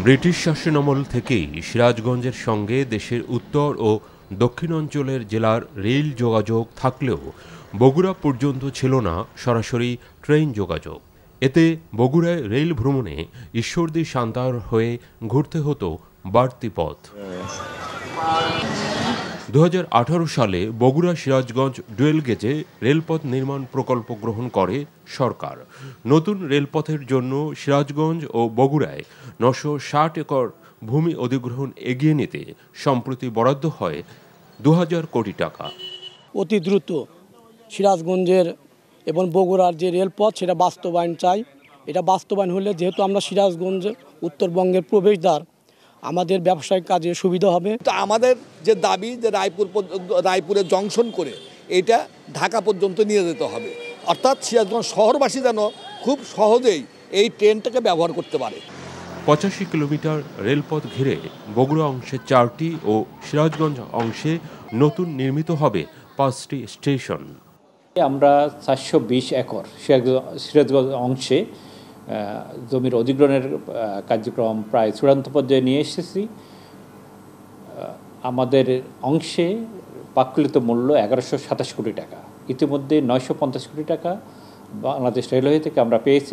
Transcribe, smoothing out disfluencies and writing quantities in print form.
British শাসনামল থেকেই সিরাজগঞ্জের সঙ্গে দেশের উত্তর ও দক্ষিণাঞ্চলের জেলার রেল যোগাযোগ থাকলেও বগুড়া পর্যন্ত ছিল না সরাসরি ট্রেন যোগাযোগ। এতে বগুড়ায় রেল ভ্রমণে ঈশ্বরদী সান্তাহার হয়ে ঘুরতে হতো বাড়তি পথ। ২০১৮ সালে বগুড়া সিরাজগঞ্জ ডুয়েল গেজে রেলপথ নির্মাণ প্রকল্প গ্রহণ করে সরকার। নতুন রেলপথের জন্য সিরাজগঞ্জ ও বগুড়ায় ৯৬০ একর ভূমি অধিগ্রহণ এগিয়ে নিতে সম্প্রতি বরাদ্দ হয় ২০০০ কোটি টাকা। অতি দ্রুত সিরাজগঞ্জের এবং বগুড়ার যে রেলপথ সেটা বাস্তবায়ন চাই। এটা বাস্তবায়ন হলে যেহেতু আমরা সিরাজগঞ্জ উত্তরবঙ্গের প্রবেশদ্বার, আমাদের ব্যবসায়িক কাজে সুবিধা হবে। তো আমাদের যে দাবি যে রায়পুরে জংশন করে এটা ঢাকা পর্যন্ত নিয়ে যেতে হবে, অর্থাৎ সিরাজগঞ্জ শহরবাসী যেন খুব সহজেই এই ট্রেনটাকে ব্যবহার করতে পারে। ৮৫ কিলোমিটার রেলপথ ঘিরে বগুড়া অংশে ৪টি ও সিরাজগঞ্জ অংশে নতুন নির্মিত হবে ৫টি স্টেশন। আমরা ৪২০ একর সিরাজগঞ্জ অংশে জমির অধিগ্রহণের কার্যক্রম প্রায় চূড়ান্ত পর্যায়ে নিয়ে এসেছি। আমাদের অংশে প্রাক্কলিত মূল্য ১১২৭ কোটি টাকা, ইতিমধ্যে ৯৫০ কোটি টাকা বাংলাদেশ রেলওয়ে থেকে আমরা পেয়েছি।